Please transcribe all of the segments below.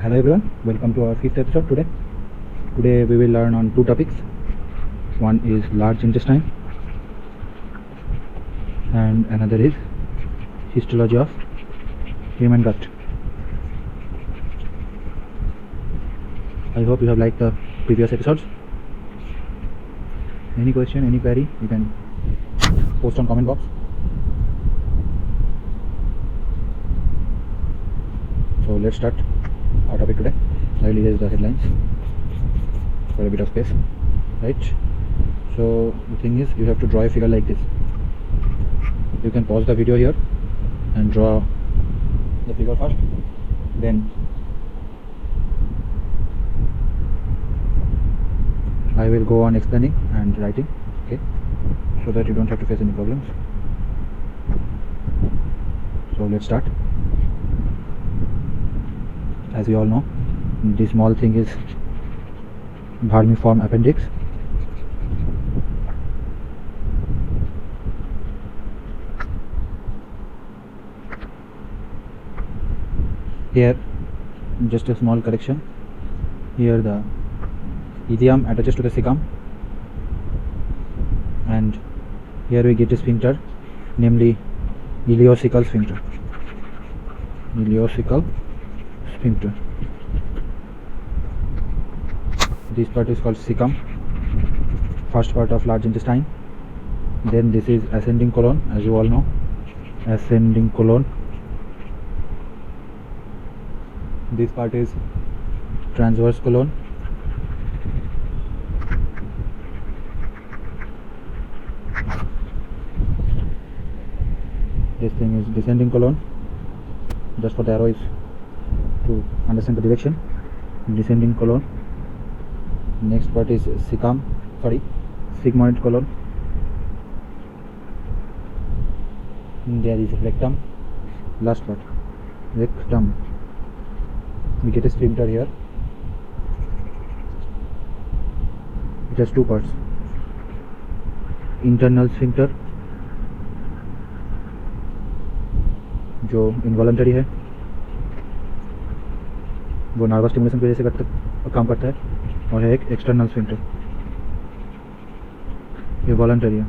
Hello everyone, welcome to our 5th episode today. Today we will learn on two topics. One is large intestine and another is histology of human gut. I hope you have liked the previous episodes. Any question, any query, you can post on comment box. So let's start our topic today. I will erase the headlines for a bit of space, right? So the thing is, you have to draw a figure like this. You can pause the video here and draw the figure first, then I will go on explaining and writing, okay, so that you don't have to face any problems. So let's start. As we all know, this small thing is vermiform appendix. Here, just a small correction. Here the ileum attaches to the cecum, and here we get a sphincter, namely ileocecal sphincter. Ileocecal sphincter. This part is called cecum, first part of large intestine. Then this is ascending colon, as you all know, ascending colon. This part is transverse colon. This thing is descending colon. Just for the arrow is to understand the direction. Descending colon. Next part is sigmoid colon. There is rectum. Last part, rectum. We get a sphincter here. It has two parts. Internal sphincter, जो involuntary है, वो nervous stimulation की वजह से काम करता है, और है एक एक्सटर्नल स्फिंक्टर, ये वॉलंटरी है,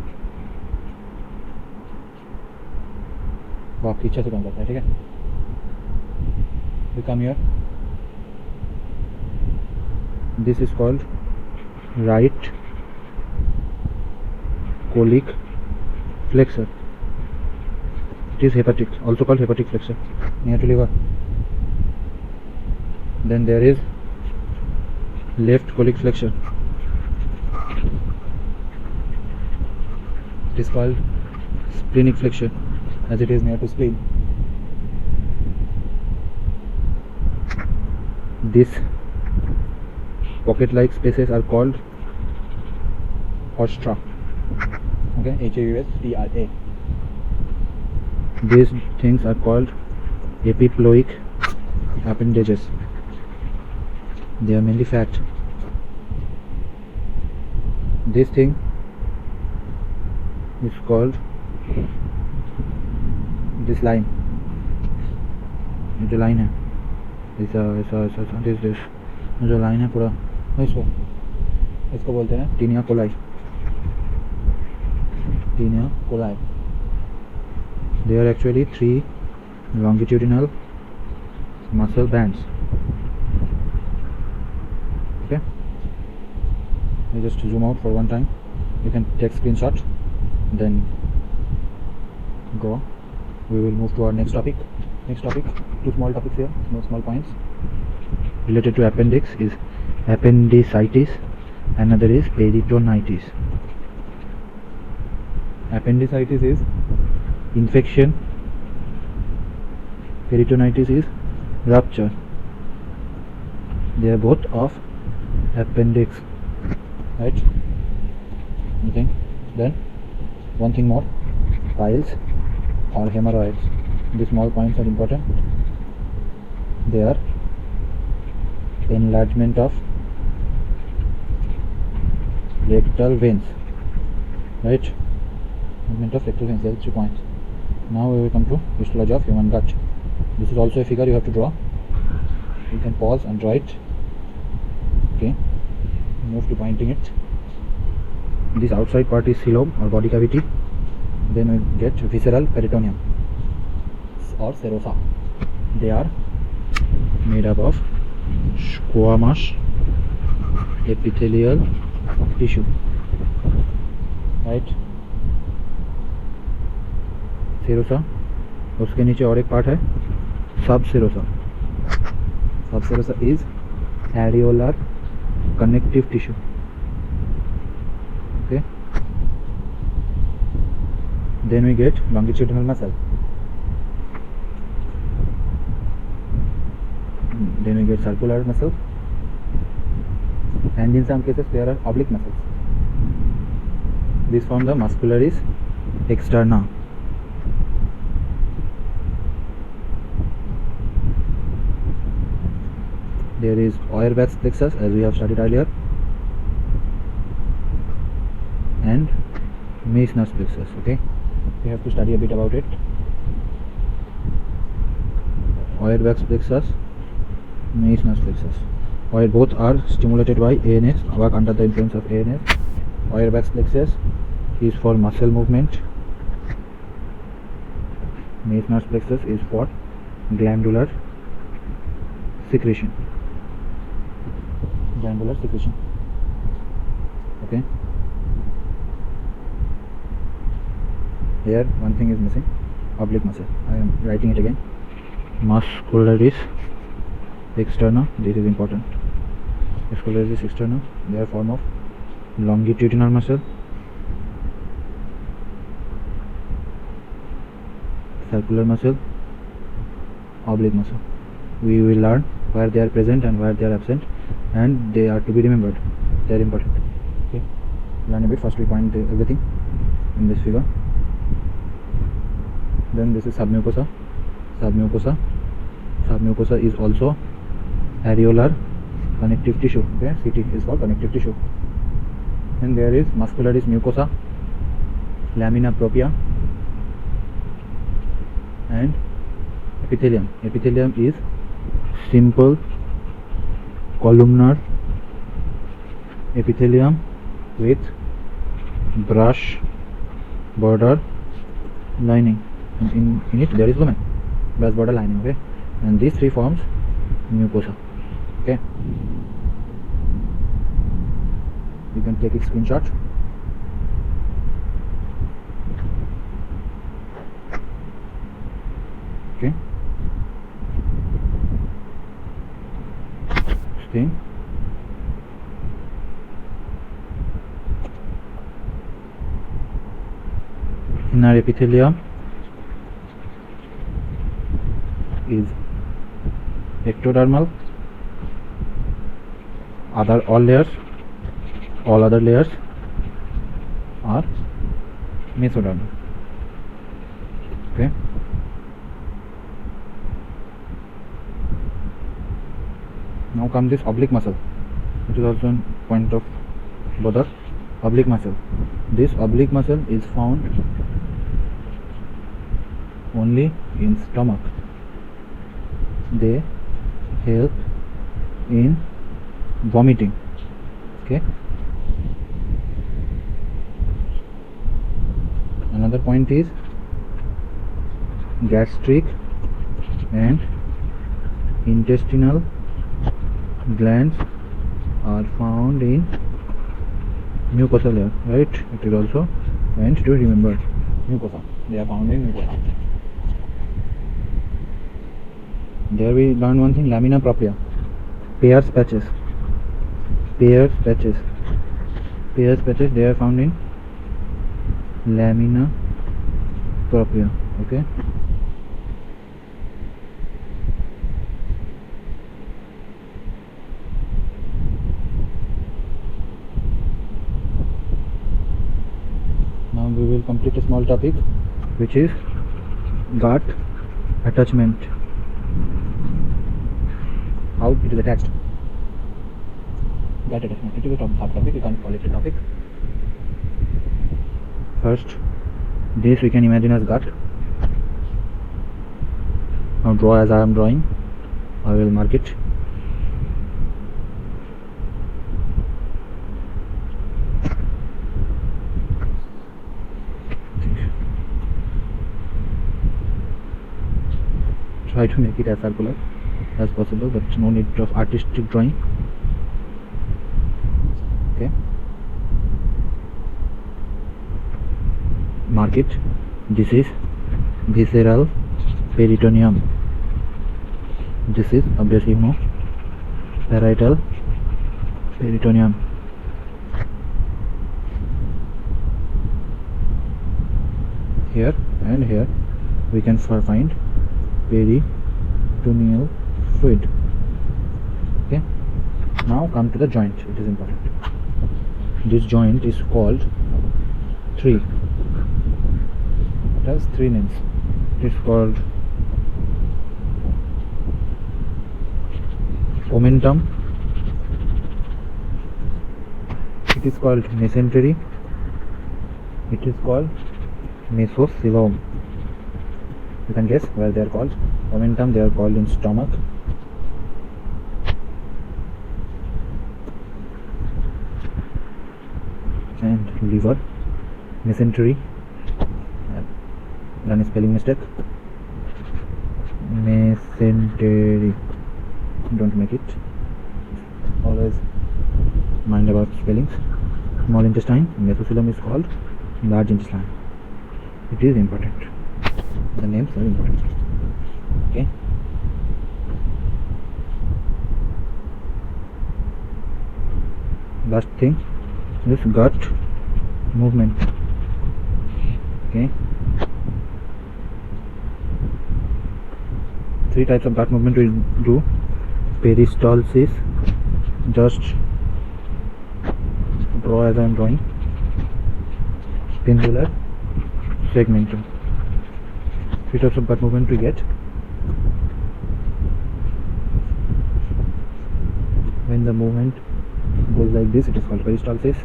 वो आपकी इच्छा से काम करता है, ठीक है. We come here. This is called right colic flexor. It is hepatic, also called hepatic flexor, near to liver. Then there is left colic flexor. It is called splenic flexor, as it is near to spleen. These pocket-like spaces are called haustra. Okay, H-A-U-S-T-R-A. These things are called Epiphaloic Appendages. They are mainly fat. This thing is called this line. जो line है, ऐसा this जो line है पूरा, इसको बोलते हैं tinea coli. Tinea coli. They are actually 3 longitudinal muscle bands. Okay, I just zoom out for one time. You can take screenshot, then go. We will move to our next topic. Two small topics here, no small points related to appendix is appendicitis. Another is peritonitis. Appendicitis is infection. Peritonitis is rupture. They are both of appendix, right? Okay. Then one thing more, piles or hemorrhoids. These small points are important. They are enlargement of rectal veins, right? Enlargement of rectal veins. There are 3 points. Now we will come to histology of human gut. This is also a figure you have to draw. you can pause and draw it. Okay, move to pointing it. This outside part is coelom or body cavity. Then we get visceral peritoneum or serosa. They are made up of squamous epithelial tissue, right? Serosa, उसके नीचे और एक part है सब serosa. सब serosa is areolar connective tissue. Okay, then we get longitudinal muscle. Then we get circular muscle, and in some cases there are oblique muscles. This form the muscularis externa. There is Auerbach's plexus, as we have studied earlier, and Meissner's plexus. Okay, we have to study a bit about it. Auerbach's plexus, Meissner's plexus. Both are stimulated by ANS, work under the influence of ANS. Auerbach's plexus is for muscle movement. Meissner's plexus is for glandular secretion. Glandular secretion. Okay. Here one thing is missing, oblique muscle. I am writing it again. Muscularis externa. This is important. Muscularis externa. They are form of longitudinal muscle, circular muscle, oblique muscle. We will learn where they are present and where they are absent, and they are to be remembered. They are important. Okay, learn a bit. First we point everything in this figure. Then this is submucosa. Submucosa is also areolar connective tissue. Okay, CT is for connective tissue. And there is muscularis mucosa, lamina propria, and epithelium. Epithelium is simple columnar epithelium with brush border lining, and in it there is lumen, brush border lining. Okay, and these three forms mucosa. Okay, you can take a screenshot. Okay, stay. Inner epithelium is ectodermal. All other layers are mesodermal. Okay, now comes this oblique muscle, which is also a point of bother. Oblique muscle. This oblique muscle is found only in stomach. They help in vomiting. Okay, another point is gastric and intestinal glands are found in mucosal layer, right? It is also and to remember mucosa. They are found in mucosa. There we learn one thing, lamina propria, Peyer's patches. They are found in lamina propria. Okay, now we will complete a small topic, which is gut attachment. How it is attached. Gut attachment. It is a subtopic. You can't call it a topic. First, this we can imagine as gut. Now draw as I am drawing. I will mark it. try to make it as circular as possible, but no need of artistic drawing. Okay, mark it. This is visceral peritoneum. This is obviously parietal peritoneum. Here and here we can find peritoneal fluid. Okay, now come to the joint. It is important. This joint is called it has three names. It is called omentum, it is called mesentery, it is called mesothelium. You can guess where they are called. Omentum, they are called in stomach. And liver. Mesentery, done a spelling mistake. Mesentery, don't make it. Always mind about spellings. Small intestine. Mesothelium is called large intestine. It is important. The names are important. Okay. Last thing is gut movement. Okay. Three types of gut movement we do. Peristalsis, just draw as I am drawing. Pendular, segmentum. Three types of gut movement we get. When the movement goes like this, it is called peristalsis.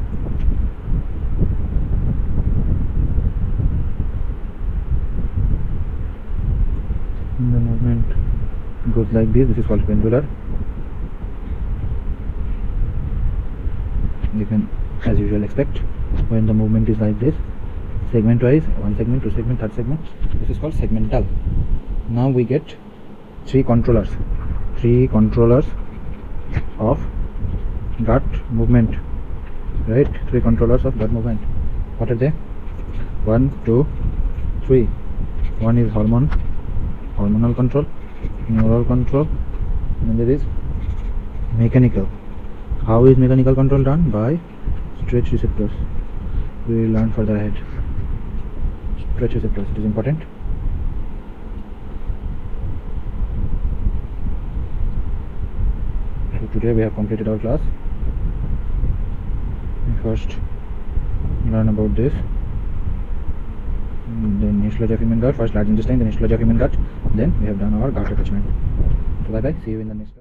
When the movement goes like this is called pendular. You can, as usual, expect when the movement is like this, segment wise, one segment, two segment, third segment, this is called segmental. Now we get three controllers of gut movement, right? Three controllers of gut movement. What are they? 1, 2, 3. One is hormonal control, neural control, and there is mechanical. How is mechanical control done? By stretch receptors. We will learn further ahead. Stretch receptors, it is important. So today we have completed our class. We first learn about this, then histology of human gut, first large intestine, then histology of human gut, then we have done our gut attachment. So bye bye, see you in the next class.